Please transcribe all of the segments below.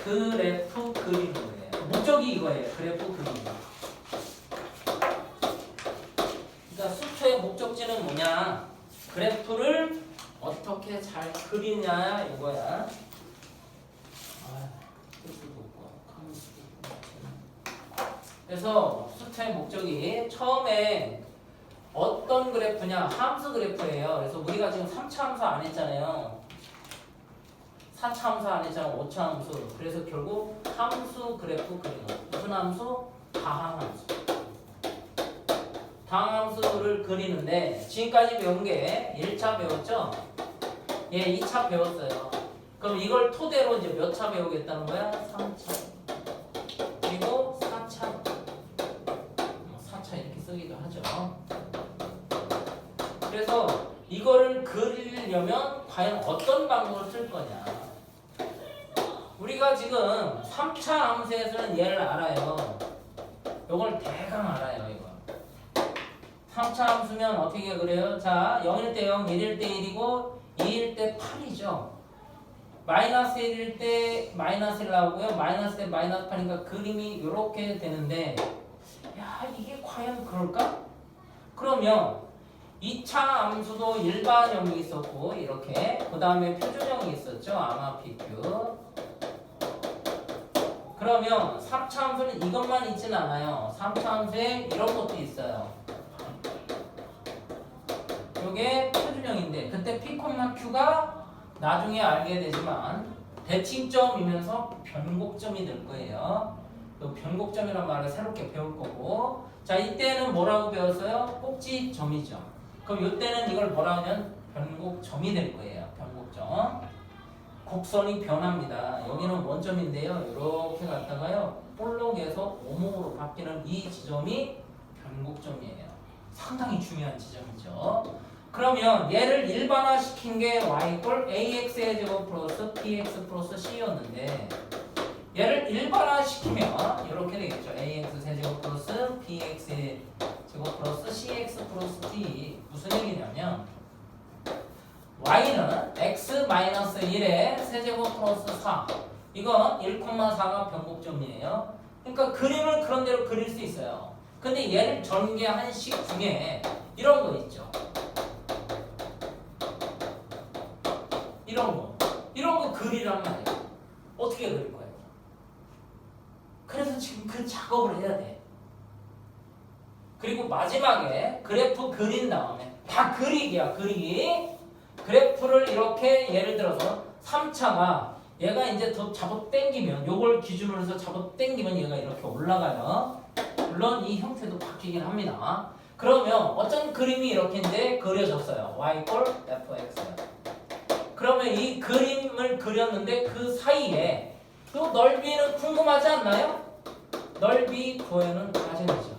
그래프 그리는 거예요. 목적이 이거예요. 그래프 그리기. 그러니까 수초의 목적지는 뭐냐? 그래프를 어떻게 잘 그리냐 이거야. 그래서 수초의 목적이 처음에 어떤 그래프냐? 함수 그래프예요. 그래서 우리가 지금 3차 함수 안 했잖아요. 4차 함수 안 했잖아. 5차 함수. 그래서 결국 함수 그래프 그리는 거. 무슨 함수? 다항함수. 다항함수를 그리는데 지금까지 배운 게 1차 배웠죠? 예, 2차 배웠어요. 그럼 이걸 토대로 이제 몇 차 배우겠다는 거야? 3차. 그리고 4차. 4차 이렇게 쓰기도 하죠. 그래서 이거를 그리려면 과연 어떤 방법을 쓸 거냐? 우리가 지금 3차 함수에서는 얘를 알아요. 요걸 대강 알아요, 이거. 3차 함수면 어떻게 그래요? 자, 0일 때 0, 1일 때 1이고 2일 때 8이죠. 마이너스 1일 때 마이너스 1 나오고요. 마이너스 때 마이너스 8이니까 그림이 이렇게 되는데 야, 이게 과연 그럴까? 그러면 2차 함수도 일반형이 있었고 이렇게 그 다음에 표준형이 있었죠. 아마 PQ. 그러면 3차 함수는 이것만 있지는 않아요. 3차 함수에 이런 것도 있어요. 이게 표준형인데 그때 P, Q가 나중에 알게 되지만 대칭점이면서 변곡점이 될 거예요. 그 변곡점이라는 말을 새롭게 배울 거고 자 이때는 뭐라고 배웠어요? 꼭지점이죠. 그럼 이때는 이걸 뭐라 하면 변곡점이 될 거예요. 변곡점. 곡선이 변합니다. 여기는 원점인데요. 이렇게 갔다가요. 볼록에서 오목으로 바뀌는 이 지점이 변곡점이에요. 상당히 중요한 지점이죠. 그러면 얘를 일반화시킨 게 y 꼴 ax의 제곱 플러스 bx 플러스 c였는데 얘를 일반화시키면 이렇게 되겠죠. ax 세제곱 플러스 bx 제곱 플러스 cx 플러스 d 무슨 얘기냐면 y는 x-1의 세제곱 플러스 4 이건 1,4가 변곡점이에요. 그러니까 그림을 그런 대로 그릴 수 있어요. 근데 얘를 전개한 식 중에 이런 거 있죠. 이런 거 그리란 말이에요. 어떻게 그릴 거예요? 그래서 지금 그 작업을 해야 돼. 그리고 마지막에 그래프 그린 다음에 다 그리기야. 그리기. 그래프를 이렇게 예를 들어서 3차가 얘가 이제 더 잡아 당기면 요걸 기준으로 해서 잡아 당기면 얘가 이렇게 올라가요. 물론 이 형태도 바뀌긴 합니다. 그러면 어떤 그림이 이렇게 이제 그려졌어요. y 꼴 fx. 그러면 이 그림을 그렸는데 그 사이에 요 넓이는 궁금하지 않나요? 넓이 구해는 과정이죠.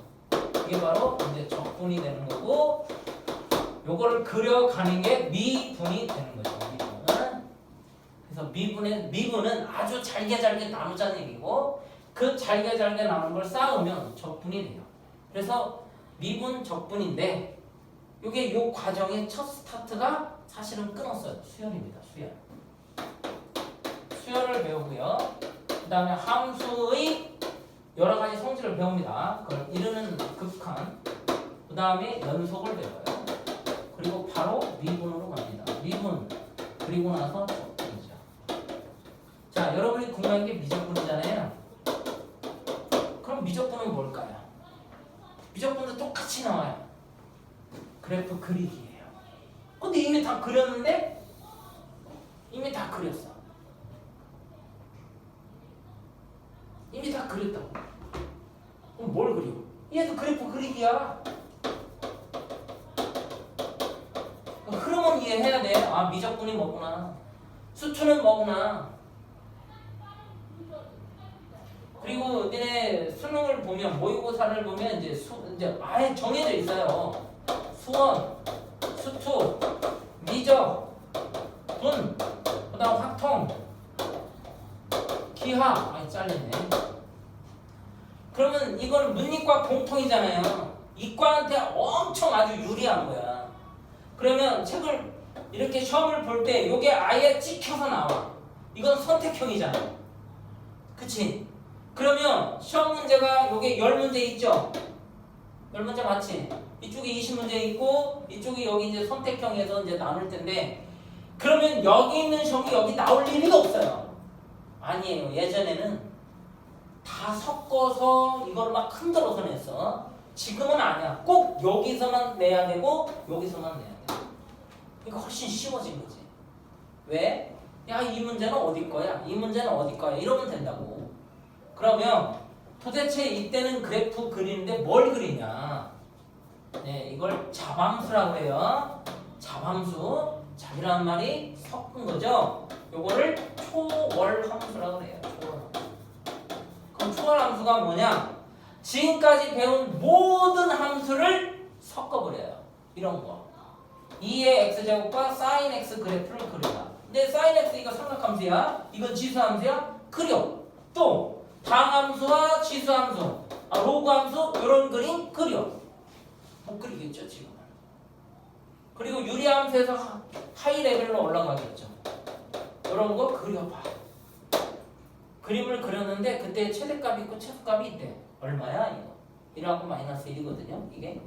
이게 바로 이제 적분이 되는 거고 요거를 그려가는 게 미분이 되는 거죠. 미분은. 그래서 미분은 아주 잘게 나누자는 얘기고 그 잘게 나눈 걸 쌓으면 적분이 돼요. 그래서 미분 적분인데 요게 요 과정의 첫 스타트가 사실은 끊었어요. 수열입니다. 수열을 배우고요. 그 다음에 함수의 여러 가지 성질을 배웁니다. 그걸 이르는 극한. 그 다음에 연속을 배워요. 그리고 바로 미분으로 갑니다. 미분. 그리고 나서 적분이죠. 자, 여러분이 궁금한 게 미적분이잖아요. 그럼 미적분은 뭘까요? 미적분도 똑같이 나와요. 그래프 그리기예요. 근데 이미 다 그렸는데? 이미 다 그렸어. 이미 다 그렸다고. 그럼 뭘 그려? 얘도 그래프 그리기야. 흐름은 이해해야 돼. 아, 미적분이 뭐구나. 수초는 뭐구나. 그리고 니네 수능을 보면 모의고사를 보면 이제 아예 정해져 있어요. 수원, 수투, 미적, 분, 그다음 확통, 기하. 아이 잘렸네. 그러면 이건 문이과 공통이잖아요. 이과한테 엄청 아주 유리한 거야. 그러면 책을 이렇게 시험을 볼 때 이게 아예 찍혀서 나와. 이건 선택형이잖아. 그치? 그러면 시험 문제가 요게 10문제 있죠? 10문제 맞지? 이쪽에 20문제 있고 이쪽이 여기 이제 선택형에서 이제 나눌 텐데 그러면 여기 있는 시험이 여기 나올 일이 없어요. 아니에요. 예전에는 다 섞어서 이걸 막 흔들어서 냈어. 지금은 아니야. 꼭 여기서만 내야 되고 여기서만 내야 돼. 이거 훨씬 쉬워진 거지. 왜? 야, 이 문제는 어디 거야? 이 문제는 어디 거야? 이러면 된다고. 그러면 도대체 이때는 그래프 그리는데 뭘 그리냐? 네, 이걸 잡함수라고 해요. 잡함수. 잡이라는 말이 섞은 거죠. 요거를 초월함수라고 해요. 초월함수. 그럼 초월함수가 뭐냐? 지금까지 배운 모든 함수를 섞어버려요. 이런 거. 2의 x제곱과 sin x 그래프를 그려라. 근데 sin x 이거 삼각함수야. 이건 지수함수야. 그려. 또 당함수와 지수함수, 로그함수 이런 그림 그려. 못 그리겠죠 지금은. 그리고 유리함수에서 하이 레벨로 올라가겠죠. 이런 거 그려봐. 그림을 그렸는데 그때 최대값이 있고 최소값이 있대. 얼마야 이거? 1하고 마이너스 1이거든요 이게.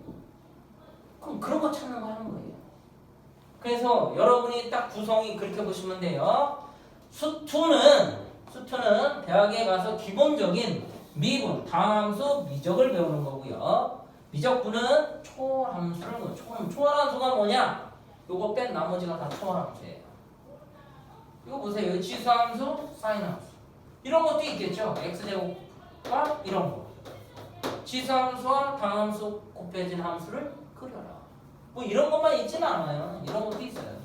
그럼 그런 거 찾는 거 하는 거예요. 그래서 여러분이 딱 구성이 그렇게 보시면 돼요. 수투는 대학에 가서 기본적인 미분, 당함수, 미적을 배우는 거고요. 미적분은 초월함수를 초월함수가 뭐냐? 요거 뺀 나머지가 다 초월함수예요. 이거 보세요. 여기 지수함수, 사인함수. 이런 것도 있겠죠. x제곱과 이런 거. 지수함수와 당함수 곱해진 함수를 그려라. 뭐 이런 것만 있지는 않아요. 이런 것도 있어요.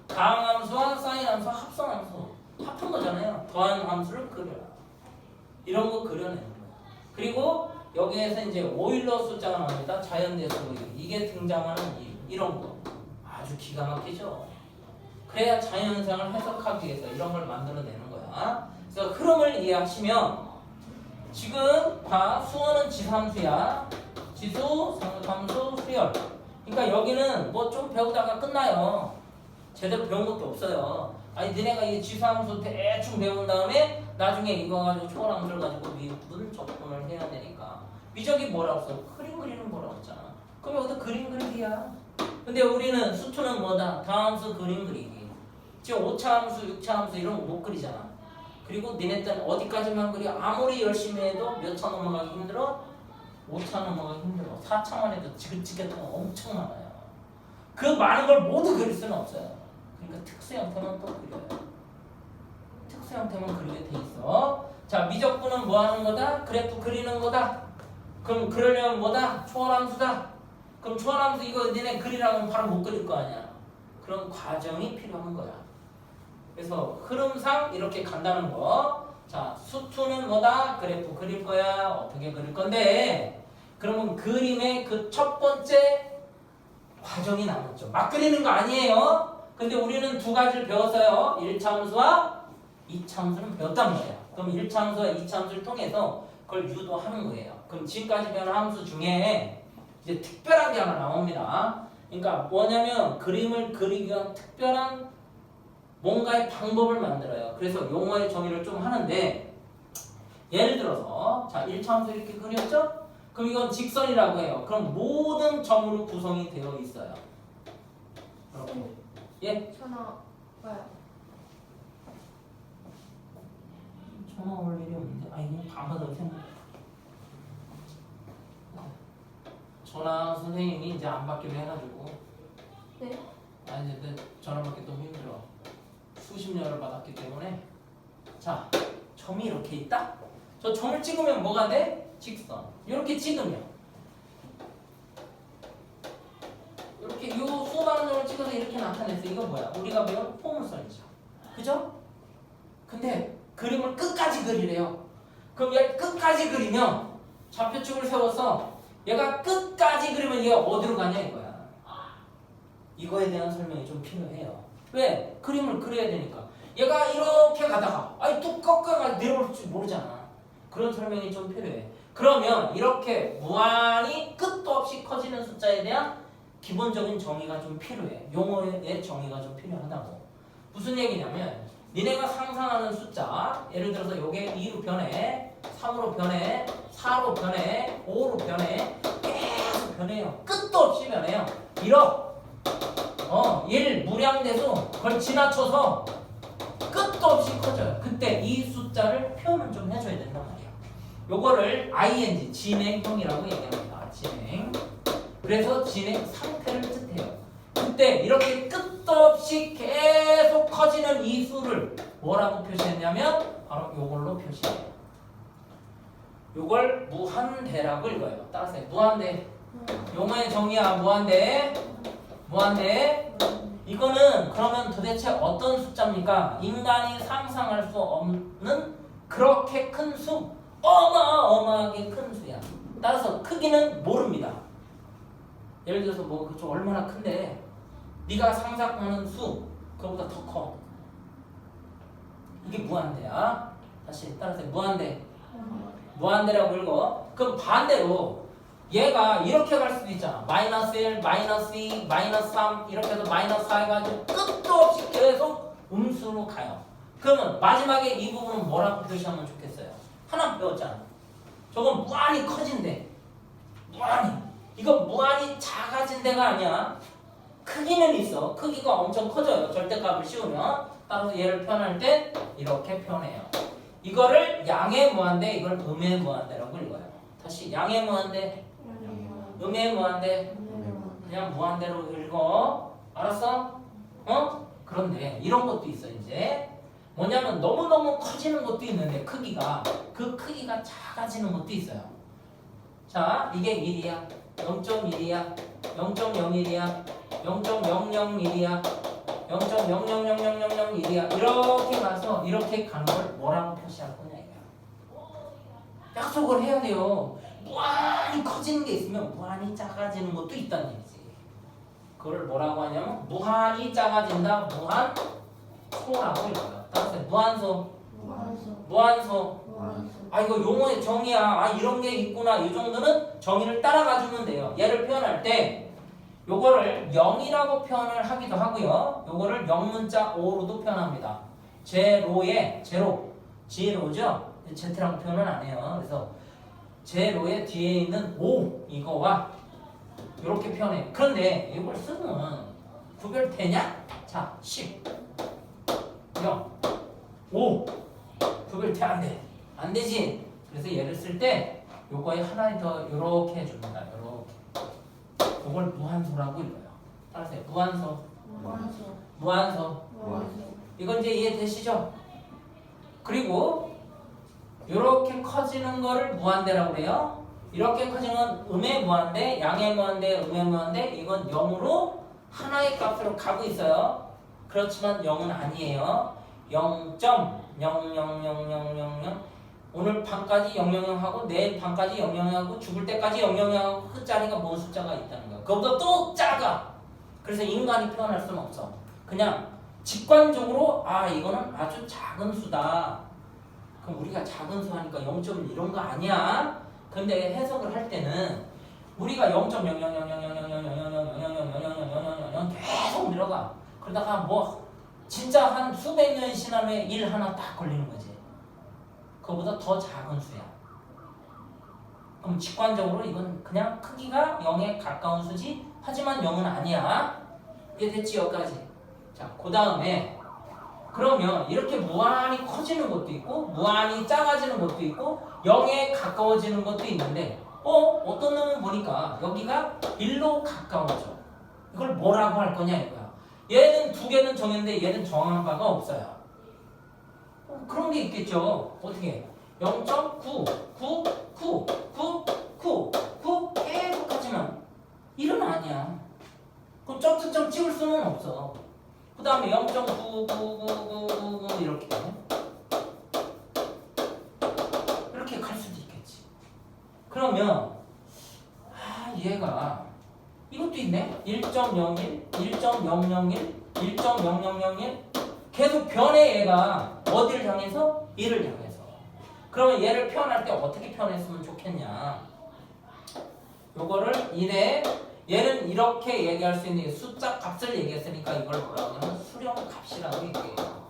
당함수와 사인함수 합성함수. 합한 거잖아요. 더한 함수를 그려라. 이런 거 그려내는 거예요. 그리고 여기에서 이제 오일러 숫자가 나옵니다. 자연대수 이게 등장하는 이런 거 아주 기가 막히죠. 그래야 자연현상을 해석하기 위해서 이런 걸 만들어내는 거야. 그래서 흐름을 이해하시면 지금 다 수어는 지수함수야. 지수, 삼각함수, 수열. 그러니까 여기는 뭐 좀 배우다가 끝나요. 제대로 배운 것도 없어요. 아니 너네가 이 지수함수 대충 배운 다음에 나중에 이거 가지고 초월함수를 가지고 미분 적분을 해야 되니까. 미적이 뭐라고 써? 그림 그리는 뭐라고 했잖아. 그럼 여기도 그림 그리기야. 근데 우리는 수투는 뭐다? 다함수 그림 그리기. 지금 5차 함수, 6차 함수 이런 거 못 그리잖아. 그리고 니네들은 어디까지만 그려? 아무리 열심히 해도 몇 차 넘어가기 힘들어? 5차 넘어가기 힘들어. 4차만 해도 지긋지긋한 거 엄청 많아요. 그 많은 걸 모두 그릴 수는 없어요. 그러니까 특수 형태만 또 그려요. 특수 형태만 그리게 돼 있어. 자, 미적분은 뭐 하는 거다? 그래프 그리는 거다. 그럼 그러려면 뭐다? 초월함수다. 그럼 초월함수 이거 니네 그리라고 하면 바로 못 그릴 거 아니야. 그런 과정이 필요한 거야. 그래서 흐름상 이렇게 간다는 거. 자, 수투는 뭐다? 그래프 그릴 거야. 어떻게 그릴 건데? 그러면 그림의 그 첫 번째 과정이 남았죠. 막 그리는 거 아니에요. 근데 우리는 두 가지를 배웠어요. 1차 함수와 2차 함수는 배웠단 말이야. 그럼 1차 함수와 2차 함수를 통해서 그걸 유도하는 거예요. 그럼 지금까지 배운 함수 중에 이제 특별한 게 하나 나옵니다. 그러니까 뭐냐면 그림을 그리기 위한 특별한 뭔가의 방법을 만들어요. 그래서 용어의 정의를 좀 하는데 예를 들어서 자 1차 함수 이렇게 그렸죠? 그럼 이건 직선이라고 해요. 그럼 모든 점으로 구성이 되어 있어요. 그렇고 예? 전화 와요. 전화 올 일이 없는데 아 이거 안 받아도 생각 전화 선생님이 이제 안 받기로 해가지고 네? 아니 이제 전화 받기 너무 힘들어. 수십 년을 받았기 때문에 자 점이 이렇게 있다? 저 점을 찍으면 뭐가 돼? 직선. 이렇게 찍으면 이렇게 요 수많은 점을 찍어서 이렇게 나타냈어. 이거 뭐야? 우리가 배운 포물선이죠. 그죠? 근데 그림을 끝까지 그리래요. 그럼 얘 끝까지 그리면 좌표축을 세워서 얘가 끝까지 그리면 얘가 어디로 가냐 이거야. 이거에 대한 설명이 좀 필요해요. 왜? 그림을 그려야 되니까. 얘가 이렇게 가다가 아니 또 꺾어가 내려올 줄 모르잖아. 그런 설명이 좀 필요해. 그러면 이렇게 무한히 끝도 없이 커지는 숫자에 대한 기본적인 정의가 좀 필요해. 용어의 정의가 좀 필요하다고. 무슨 얘기냐면 니네가 상상하는 숫자 예를 들어서 요게 2로 변해, 3으로 변해, 4로 변해, 5로 변해, 계속 변해요. 끝도 없이 변해요. 1억 1 무량대수 그걸 지나쳐서 끝도 없이 커져요. 그때 이 숫자를 표현을 좀 해줘야 된단 말이야. 요거를 ing 진행형이라고 얘기합니다. 진행. 그래서 진행 상태를 뜻해요. 그때 이렇게 끝도 없이 계속 커지는 이 수를 뭐라고 표시했냐면 바로 요걸로 표시해요. 요걸 무한대라고 읽어요. 따라서 무한대. 용어의 정의야. 무한대. 무한대. 이거는 그러면 도대체 어떤 숫자입니까? 인간이 상상할 수 없는 그렇게 큰 수, 어마어마하게 큰 수야. 따라서 크기는 모릅니다. 예를 들어서 뭐 그쪽 얼마나 큰데 네가 상상하는 수 그거보다 더 커. 이게 무한대야. 다시 따라서 무한대. 무한대라고 읽어. 그럼 반대로 얘가 이렇게 갈 수도 있잖아. 마이너스 1, 마이너스 2, 마이너스 3 이렇게 해서 마이너스 4 해가지고 끝도 없이 계속 음수로 가요. 그러면 마지막에 이 부분은 뭐라고 표시하면 좋겠어요? 하나 배웠잖아. 저건 무한히 커진대. 무한히. 이거 무한히 작아진 데가 아니야. 크기는 있어. 크기가 엄청 커져요. 절대값을 씌우면. 따라서 얘를 표현할 때 이렇게 표현해요. 이거를 양의 무한대, 이걸 음의 무한대라고 읽어요. 다시 양의 무한대, 음의 무한대, 그냥 무한대로 읽어. 알았어? 그런데 이런 것도 있어. 이제 뭐냐면 너무너무 커지는 것도 있는데 크기가 그 크기가 작아지는 것도 있어요. 자, 이게 1이야, 0.1이야, 0.01이야, 0.001이야, 0.000001이야. 이렇게 가서 이렇게 가는 걸 뭐라고 표시할 거냐 이거야. 약속을 해야 돼요. 무한히 커지는 게 있으면 무한히 작아지는 것도 있다는 얘기지. 그걸 뭐라고 하냐면 무한히 작아진다, 무한소라고 읽어요. 따라서 무한소. 무한소. 아, 이거 용어의 정의야. 아, 이런 게 있구나. 이 정도는 정의를 따라가 주면 돼요. 얘를 표현할 때 요거를 0이라고 표현을 하기도 하고요. 요거를 영문자 O로도 표현합니다. 제로의 제로, 제로죠. Z라고 표현은 안 해요. 그래서 제로의 뒤에 있는 O 이거와 이렇게 표현해요. 그런데 이걸 쓰면 구별되냐? 자, 10, 0, 5 구별돼 안 돼. 안 되지. 그래서 얘를 쓸 때 요거에 하나 더 이렇게 해줍니다. 이렇게. 이걸 무한소라고 읽어요. 따라서 무한소. 무한소. 이건 이제 이해되시죠? 그리고 이렇게 커지는 거를 무한대라고 그래요. 이렇게 커지는 음의 무한대, 양의 무한대, 음의 무한대. 이건 0으로 하나의 값으로 가고 있어요. 그렇지만 0은 아니에요. 0.000000 오늘 밤까지 000 하고 내일 밤까지 000 하고 죽을 때까지 000 하고 그 자리가 뭔 숫자가 있다는 거야. 그거보다 또 작아. 그래서 인간이 표현할 수는 없어. 그냥 직관적으로 아 이거는 아주 작은 수다. 그럼 우리가 작은 수 하니까 0.1 이런 거 아니야. 근데 해석을 할 때는 우리가 0.000000000000000000000000 계속 늘어가. 그러다가 뭐 진짜 한 수백 년 지난 후에 1 하나 딱 걸리는 거지. 그거보다 더 작은 수야. 그럼 직관적으로 이건 그냥 크기가 0에 가까운 수지 하지만 0은 아니야. 이해됐지? 여기까지. 자, 그 다음에 그러면 이렇게 무한히 커지는 것도 있고 무한히 작아지는 것도 있고 0에 가까워지는 것도 있는데 어떤 놈은 보니까 여기가 1로 가까워져. 이걸 뭐라고 할 거냐 이거야. 얘는 두 개는 정했는데 얘는 정한 바가 없어요. 그런 게 있겠죠. 어떻게? 0.9999999 계속 하지만 1은 아니야. 그럼 점점점 찍을 수는 없어. 그 다음에 0.99999 이렇게 갈 수도 있겠지. 그러면 얘가 이것도 있네. 1.01, 1.001, 1.0001 계속 변해. 얘가 어디를 향해서? 1을 향해서. 그러면 얘를 표현할 때 어떻게 표현했으면 좋겠냐. 요거를 1에 얘는 이렇게 얘기할 수 있는 숫자 값을 얘기했으니까 이걸 뭐라고 하냐면 수렴값이라고 얘기해요.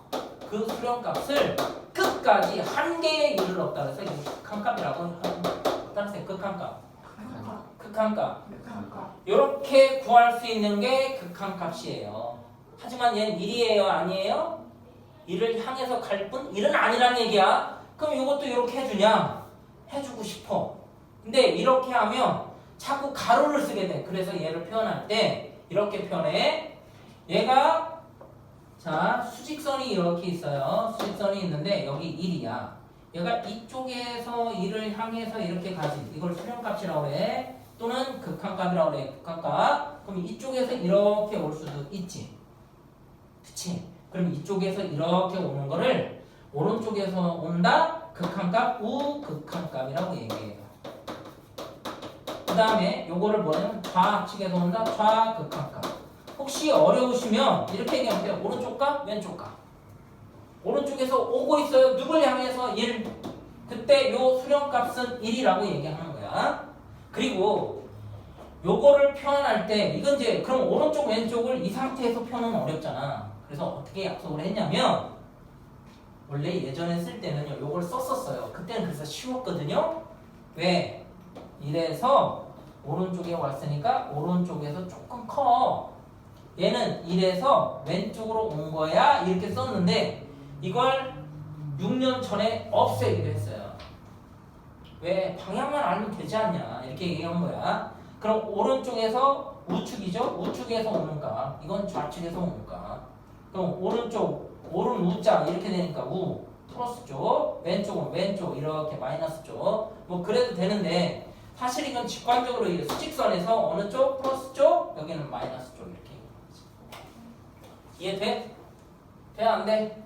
그 수렴값을 끝값 이때까지 한 개의 일을 넣었다 그래서 이게 극한값이라고 하는 따라서 극한값. 극한값. 이렇게 구할 수 있는 게 극한값이에요. 하지만 얘는 1이에요? 아니에요? 1을 향해서 갈 뿐? 1은 아니란 얘기야. 그럼 이것도 이렇게 해주냐? 해주고 싶어. 근데 이렇게 하면 자꾸 가로를 쓰게 돼. 그래서 얘를 표현할 때 이렇게 표현해. 얘가 자 수직선이 이렇게 있어요. 수직선이 있는데 여기 1이야. 얘가 이쪽에서 1을 향해서 이렇게 가지. 이걸 수렴값이라고 해. 또는 극한값이라고 해. 극한값. 그럼 이쪽에서 이렇게 올 수도 있지. 그치? 그럼 이쪽에서 이렇게 오는 거를 오른쪽에서 온다. 극한값, 우극한값이라고 얘기해요. 그 다음에 요거를 뭐냐면 좌측에서 온다. 좌극한값. 혹시 어려우시면 이렇게 얘기하면 돼요. 오른쪽값, 왼쪽값. 오른쪽에서 오고 있어요. 누굴 향해서 1. 그때 요 수렴값은 1이라고 얘기하는 거야. 그리고 요거를 표현할 때 이건 이제 그럼 오른쪽 왼쪽을 이 상태에서 표현은 어렵잖아. 그래서 어떻게 약속을 했냐면 원래 예전에 쓸 때는요 요걸 썼었어요. 그때는 그래서 쉬웠거든요. 왜? 이래서 오른쪽에 왔으니까 오른쪽에서 조금 커. 얘는 이래서 왼쪽으로 온 거야 이렇게 썼는데 이걸 6년 전에 없애기로 했어요. 왜? 방향만 알면 되지 않냐 이렇게 얘기한 거야. 그럼 오른쪽에서 우측이죠? 우측에서 오는 값. 이건 좌측에서 오는 값. 그럼 오른쪽 오른 우자 이렇게 되니까 우 플러스 쪽, 왼쪽은 왼쪽 이렇게 마이너스 쪽. 뭐 그래도 되는데 사실 이건 직관적으로 이 수직선에서 어느 쪽 플러스 쪽, 여기는 마이너스 쪽 이렇게. 이해돼? 돼? 안 돼?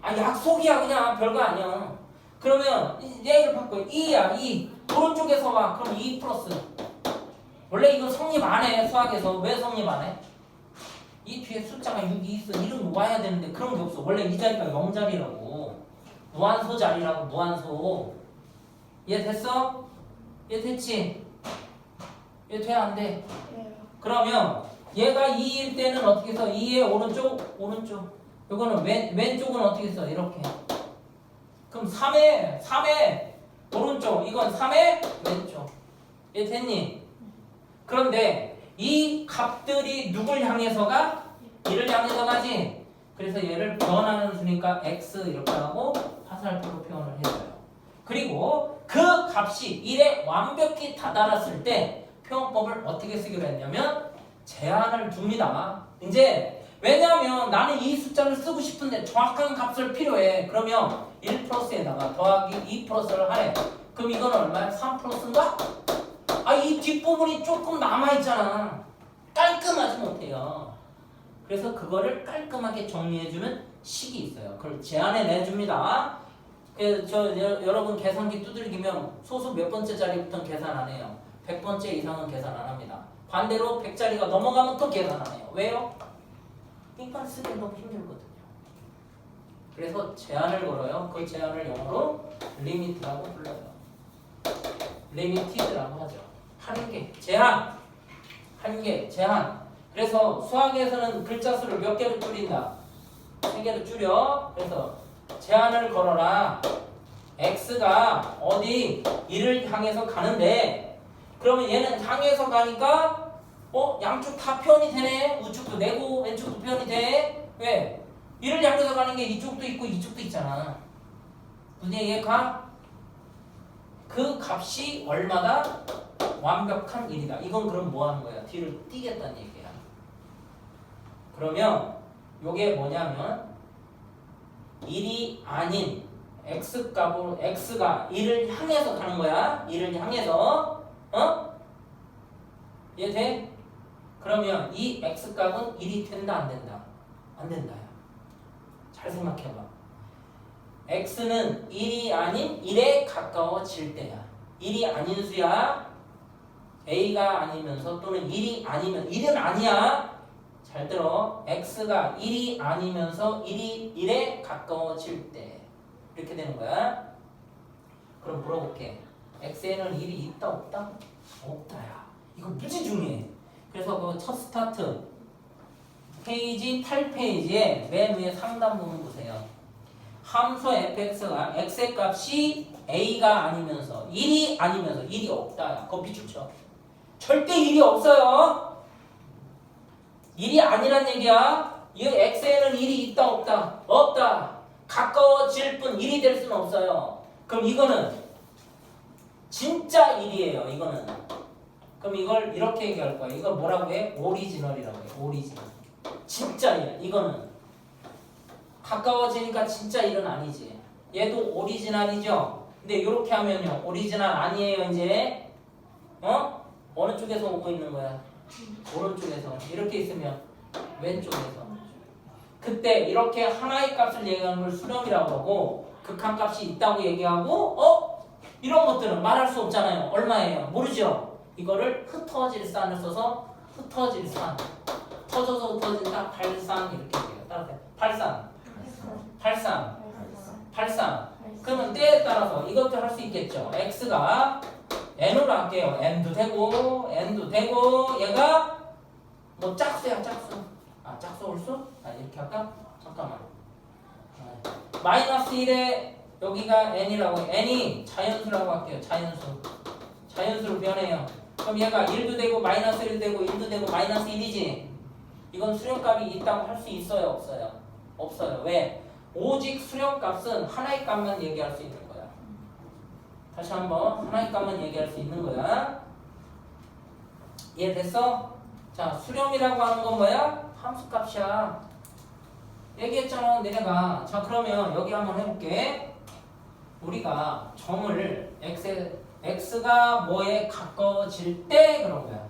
아 약속이야 그냥 별거 아니야. 그러면 얘를 바꿔. 2야 2. 오른쪽에서 와. 그럼 2 플러스. 원래 이건 성립 안 해. 수학에서. 왜 성립 안 해? 이 뒤에 숫자가 6이 있어. 이름 와야 되는데 그런 게 없어. 원래 이 자리가 0자리라고. 무한소 자리라고. 무한소. 얘 됐어? 얘 됐지? 얘 돼? 안 돼? 그러면 얘가 2일 때는 어떻게 써? 2의 오른쪽? 오른쪽. 요거는 왼쪽은 어떻게 써? 이렇게. 그럼 3의 오른쪽. 이건 3의 왼쪽. 얘 됐니? 그런데 이 값들이 누굴 향해서 가? 1을 향해서 가지. 그래서 얘를 변하는 수니까 x 이렇게 하고 화살표로 표현을 해줘요. 그리고 그 값이 1에 완벽히 다다랐을 때 표현법을 어떻게 쓰기로 했냐면 제한을 둡니다. 이제 왜냐하면 나는 이 숫자를 쓰고 싶은데 정확한 값을 필요해. 그러면 1 플러스에다가 더하기 2 플러스를 하래. 그럼 이건 얼마야? 3 플러스인가? 아, 이 뒷부분이 조금 남아있잖아. 깔끔하지 못해요. 그래서 그거를 깔끔하게 정리해주는 식이 있어요. 그걸 제안해 내줍니다. 그래서 여러분 계산기 두들기면 소수 몇 번째 자리부터 계산 안 해요. 100번째 이상은 계산 안 합니다. 반대로 100자리가 넘어가면 또 계산 안 해요. 왜요? 이건 쓰기 너무 힘들거든요. 그래서 제한을 걸어요. 그 제한을 영어로 리미트라고 불러요. 리미티드라고 하죠. 한계, 제한, 한계, 제한. 그래서 수학에서는 글자 수를 몇 개로 줄인다? 3개로 줄여. 그래서 제한을 걸어라. x가 어디 1을 향해서 가는데 그러면 얘는 향해서 가니까 양쪽 다 표현이 되네. 우측도 내고 왼쪽도 표현이 돼. 왜? 1을 향해서 가는 게 이쪽도 있고 이쪽도 있잖아. 무슨 얘기가? 그 값이 얼마다? 완벽한 1이다. 이건 그럼 뭐 하는 거야? 뒤를 띄겠다는 얘기야. 그러면 요게 뭐냐면 1이 아닌 x값으로 x가 1을 향해서 가는 거야. 1을 향해서. 이해돼? 그러면 이 x값은 1이 된다 안 된다? 안 된다. 잘 생각해봐. x는 1이 아닌 1에 가까워질 때야. 1이 아닌 수야. a가 아니면서 또는 1이 아니면 1은 아니야. 잘 들어. x가 1이 아니면서 1이 1에 가까워질 때 이렇게 되는 거야. 그럼 물어볼게. x에는 1이 있다 없다? 없다야. 이거 무지 중요해. 그래서 그 첫 스타트 페이지 8페이지에 맨 위에 상단 부분 보세요. 함수 fx가 x의 값이 a가 아니면서 1이 아니면서 1이 없다. 그거 비추죠. 절대 1이 없어요. 1이 아니란 얘기야. 이 x에는 1이 있다 없다? 없다. 가까워질 뿐 1이 될 수는 없어요. 그럼 이거는 진짜 1이에요. 이거는. 그럼 이걸 이렇게 얘기할 거야. 이걸 뭐라고 해? 오리지널이라고 해. 오리지널. 진짜 1. 이거는 가까워지니까 진짜 1은 아니지. 얘도 오리지널이죠. 근데 이렇게 하면요. 오리지널 아니에요. 이제 어느 쪽에서 오고 있는 거야? 오른쪽에서. 이렇게 있으면 왼쪽에서. 그때 이렇게 하나의 값을 얘기하는 걸 수렴이라고 하고 극한값이 있다고 얘기하고 이런 것들은 말할 수 없잖아요. 얼마예요? 모르죠? 이거를 흩어질산을 써서 흩어질산. 터져서 흩어진다. 발산 이렇게 얘기해요. 따라서 발산. 그러면 때에 따라서 이것도 할 수 있겠죠. x가 n으로 할게요. n도 되고 얘가 뭐 짝수야 짝수. 짝수 홀수? 이렇게 할까? 잠깐만. 마이너스 1에 여기가 n이라고 해. n이 자연수라고 할게요. 자연수로 변해요. 그럼 얘가 1도 되고 마이너스 1도 되고 1도 되고 마이너스 1이지. 이건 수렴값이 있다고 할 수 있어요? 없어요? 없어요. 왜? 오직 수렴값은 하나의 값만 얘기할 수 있는 거야. 다시 한번 하나의 값만 얘기할 수 있는 거야. 이해됐어? 자, 수렴이라고 하는 건 뭐야? 함수값이야. 얘기했잖아, 내가. 자, 그러면 여기 한번 해볼게. 우리가 점을 x가 뭐에 가까워질 때 그런 거야.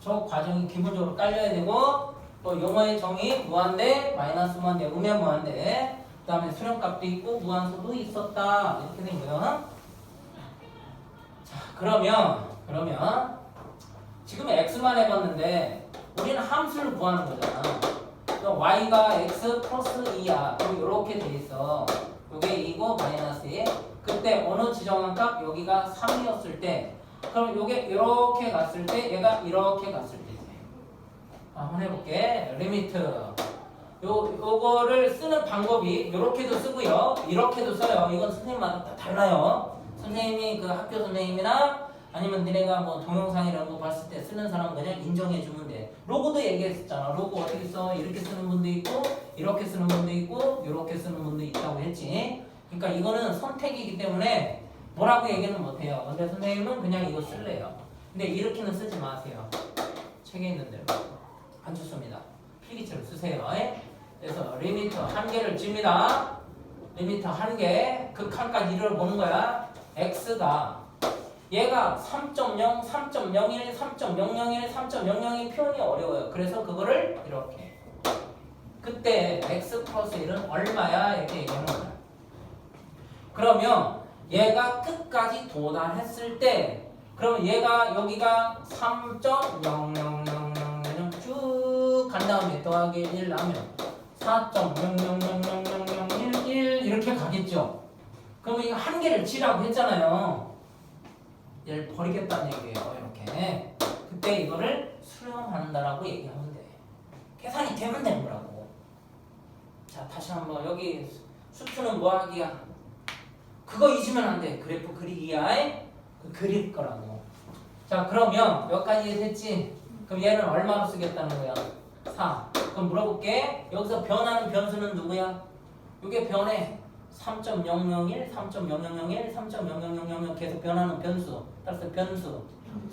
저 과정이 기본적으로 깔려야 되고 또 용어의 정의 무한대, 마이너스 무한대, 음의 무한대. 그 다음에 수렴값도 있고 무한소도 있었다. 이렇게 된 거야. 자, 그러면 지금 x만 해봤는데 우리는 함수를 구하는 거잖아. y가 x 플러스 2야. 그럼 이렇게 돼 있어. 요게 2고 마이너스 2. 그때 어느 지정한 값 여기가 3이었을 때 그럼 요게 이렇게 갔을 때 얘가 이렇게 갔을 때지. 한번 해볼게. 리미트. 요거를 쓰는 방법이 이렇게도 쓰고요. 이렇게도 써요. 이건 선생님마다 다 달라요. 선생님이 그 학교 선생님이나 아니면 니네가 뭐 동영상 이런 거 봤을 때 쓰는 사람은 그냥 인정해주면 돼. 로고도 얘기했었잖아. 로고 어떻게 써? 이렇게 쓰는 분도 있고 이렇게 쓰는 분도 있고 이렇게 쓰는 분도 있다고 했지. 그러니까 이거는 선택이기 때문에 뭐라고 얘기는 못해요. 근데 선생님은 그냥 이거 쓸래요. 근데 이렇게는 쓰지 마세요. 책에 있는 대로. 안 좋습니다. 필기체로 쓰세요. 그래서 리미터 한 개를 줍니다. 리미터 한 개. 극한까지 이를 보는 거야. x가 얘가 3.0, 3.01, 3.001, 3.002 표현이 어려워요. 그래서 그거를 이렇게. 그때 x 플러스 1은 얼마야? 이렇게 얘기하는 거야. 그러면 얘가 끝까지 도달했을 때 그러면 얘가 여기가 3.00000 쭉 간 다음에 더하기 1 하면 4.0000011 이렇게 가겠죠. 그러면 이거 한 개를 지라고 했잖아요. 얘를 버리겠다는 얘기예요. 이렇게. 그때 이거를 수렴한다라고 얘기하면 돼. 계산이 되면 되는 거라고. 자, 다시 한번 여기 수투는 뭐 하기야? 그거 잊으면 안 돼. 그래프 그리기야. 그 그릴 거라고. 자, 그러면 여기까지 됐지? 그럼 얘는 얼마로 쓰겠다는 거야? 4. 그럼 물어볼게. 여기서 변하는 변수는 누구야? 이게 변해. 3.001, 3.0001, 3.00000 계속 변하는 변수. 따라서 변수.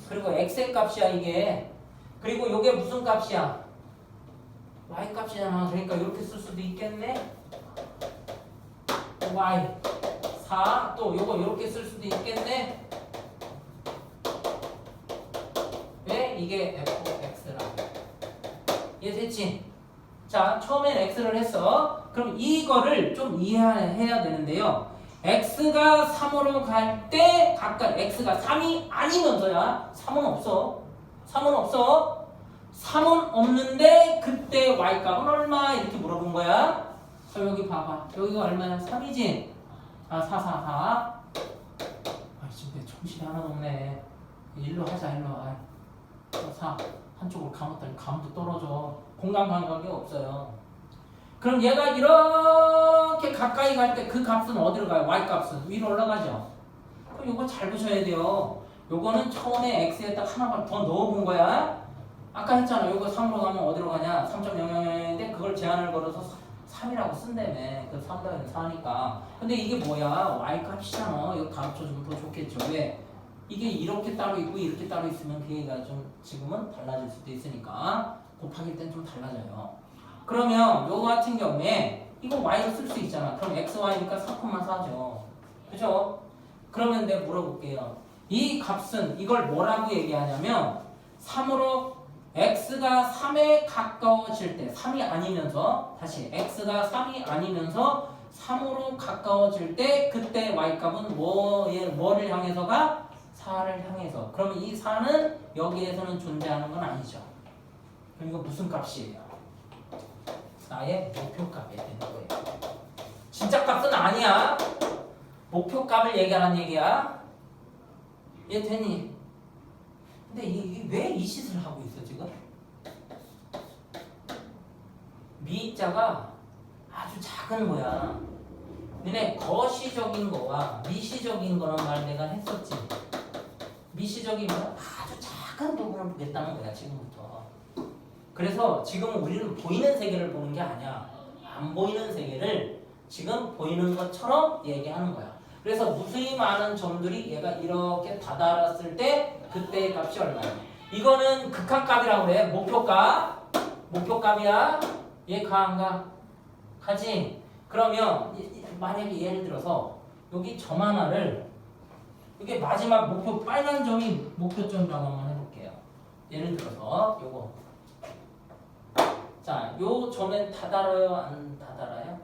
그리고 x의 값이야 이게. 그리고 이게 무슨 값이야? y 값이잖아. 그러니까 이렇게 쓸 수도 있겠네. y 4. 또 요거 이렇게 쓸 수도 있겠네. 왜? 이게 fx라고. 이해됐지? 자, 처음엔 x를 했어. 그럼 이거를 좀 이해해야 되는데요. x가 3으로 갈 때 각각 x가 3이 아니면서야 3은 없어. 3은 없어. 3은 없는데 그때 y값은 얼마? 이렇게 물어본 거야. 그럼 여기 봐봐. 여기가 얼마야? 3이지? 4. 지금 내 정신이 하나도 없네. 일로 하자, 일로. 4. 한쪽으로 감았더니 감도 떨어져. 공간 감각이 없어요. 그럼 얘가 이렇게 가까이 갈 때 그 값은 어디로 가요? y 값은 위로 올라가죠. 그럼 이거 잘 보셔야 돼요. 요거는 처음에 x에다 하나만 더 넣어본 거야. 아까 했잖아. 요거 3으로 가면 어디로 가냐? 3.00인데 그걸 제한을 걸어서 3이라고 쓴다며. 그 3더하기 4니까. 근데 이게 뭐야? y 값이잖아. 이거 가르쳐주면 더 좋겠죠. 왜? 이게 이렇게 따로 있고 이렇게 따로 있으면 그 얘기가 좀 지금은 달라질 수도 있으니까 곱하기 땐 좀 달라져요. 그러면 요거 같은 경우에 이거 y로 쓸 수 있잖아. 그럼 xy니까 4,4죠. 그죠? 그러면 내가 물어볼게요. 이 값은 이걸 뭐라고 얘기하냐면 3으로 x가 3에 가까워질 때 3이 아니면서 다시 x가 3이 아니면서 3으로 가까워질 때 그때 y값은 뭐를 향해서가? 4를 향해서. 그러면 이 4는 여기에서는 존재하는 건 아니죠. 그럼 이거 무슨 값이에요? 나의 목표값이 되는 거예요. 진짜 값은 아니야. 목표값을 얘기하는 얘기야. 얘 되니? 근데 이게 왜 이 짓을 하고 있어 지금? 미자가 아주 작은 거야. 너네 거시적인 거와 미시적인 거란 말 내가 했었지. 미시적인 건 아주 작은 부분을 보겠다는 거야 지금부터. 그래서 지금 우리는 보이는 세계를 보는 게 아니야. 안 보이는 세계를 지금 보이는 것처럼 얘기하는 거야. 그래서 무수히 많은 점들이 얘가 이렇게 다다랐을 때 그때의 값이 얼마야? 이거는 극한값이라고 그래. 목표값. 목표값이야. 얘 가 안 가? 가지? 그러면 만약에 예를 들어서 여기 점 하나를 이게 마지막 목표 빨간 점이 목표점이라고 한번 해볼게요. 예를 들어서 요거 자, 요 점에 다다라요? 안 다다라요?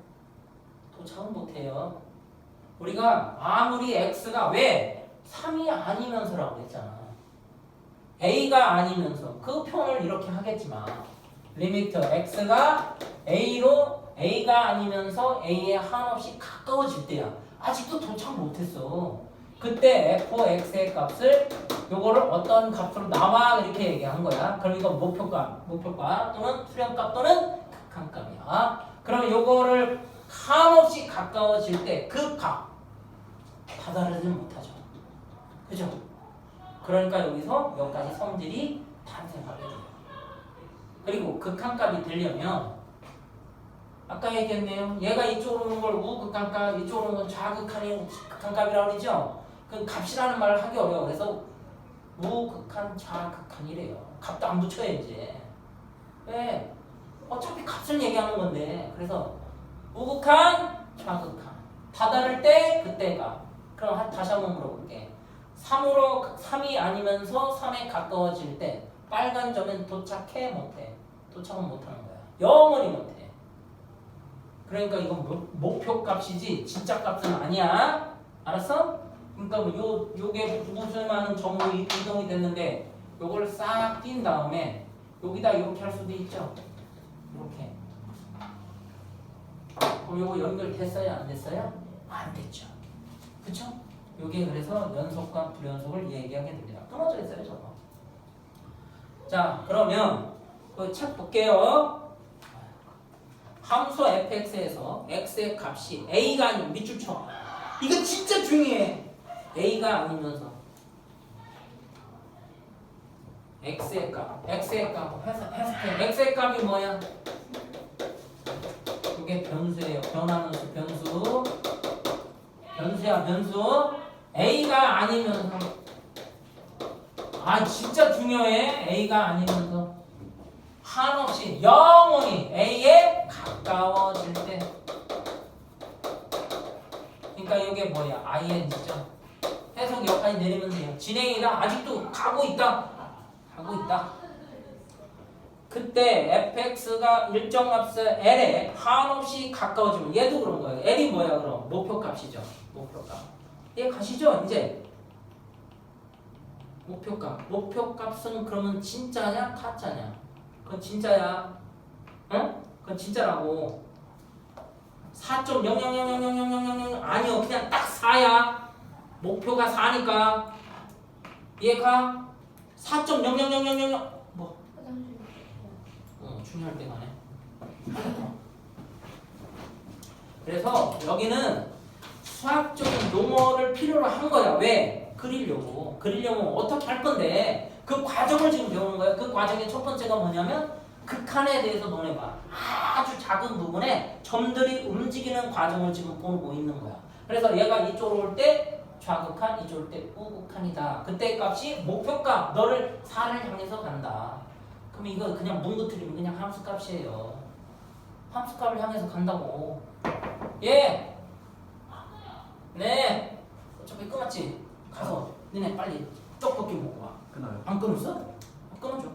도착은 못해요. 우리가 아무리 x가 왜 3이 아니면서라고 했잖아. a가 아니면서 그 표현을 이렇게 하겠지만 리미트 x가 a가 아니면서 a에 한없이 가까워질 때야. 아직도 도착 못했어. 그때 fx의 값을 요거를 어떤 값으로 나와 이렇게 얘기한 거야. 그럼 이거 목표값 또는 수렴값 또는 극한값이야. 그럼 요거를 한없이 가까워질 때 그 값 다다르지 못하죠. 그죠? 그러니까 여기서 몇 가지 성질이 탄생하게 돼요. 그리고 극한값이 되려면 아까 얘기했네요. 얘가 이쪽으로 오는 걸 우극한값, 이쪽으로 오는 건 좌극한값이라고 그러죠? 그 값이라는 말을 하기 어려워. 그래서 우극한, 좌극한이래요. 값도 안 붙여야지. 왜? 어차피 값을 얘기하는 건데. 그래서 우극한, 좌극한. 다다를 때 그때가. 그럼 다시 한번 물어볼게. 3이 아니면서 3에 가까워질 때 빨간 점은 도착해 못해? 도착은 못하는 거야. 영원히 못해. 그러니까 이건 목표값이지 진짜 값은 아니야. 알았어? 그러니까 요게 무슨 많은 점으로 이동이 됐는데 요걸 싹 띈 다음에 여기다 이렇게 할 수도 있죠. 이렇게. 그럼 요거 연결됐어요? 안 됐어요? 안 됐죠. 그쵸? 요게 그래서 연속과 불연속을 얘기하게 됩니다. 끊어져 있어요, 저거. 자, 그러면 그 책 볼게요. 함수 fx에서 x의 값이 a가 아니면 밑줄 쳐. 이거 진짜 중요해. a가 아니면서 x의 값 해석해. x의 값이 뭐야? 이게 변수예요. 변하는 수, 변수야, 변수. a가 아니면서 진짜 중요해. a가 아니면서 한없이 영원히 a에 가까워질 때. 그러니까 이게 뭐야? ing죠. 해석 여기까지 내리면 돼요. 진행이다. 아직도 가고 있다. 그때 fx가 일정 값 l에 한없이 가까워지면 얘도 그런 거예요. l이 뭐야 그럼? 목표값이죠. 목표값. 얘 가시죠 이제. 목표값은 그러면 진짜냐 가짜냐? 그건 진짜야. 응? 그건 진짜라고. 4.00000000 아니요. 그냥 딱 4야. 목표가 4니까. 얘가 4.000000 뭐? 화장실. 중요할 때 가네. 그래서 여기는 수학적인 용어를 필요로 한 거야. 왜? 그리려고. 그리려면 어떻게 할 건데 그 과정을 지금 배우는 거야. 그 과정의 첫 번째가 뭐냐면 극한에 대해서 너네 봐. 아주 작은 부분에 점들이 움직이는 과정을 지금 보고 있는 거야. 그래서 얘가 이쪽으로 올 때 좌극한, 이쪽으로 올 때 우극한이다. 그때 값이 목표값, 너를 4를 향해서 간다. 그럼 이거 그냥 뭉그트리면 그냥 함수값이에요. 함수값을 향해서 간다고. 예. 네. 어차피 끊었지. 가서 니네 빨리 떡볶이 먹고 와. 끊어요. 안 끊었어? 끊어줘.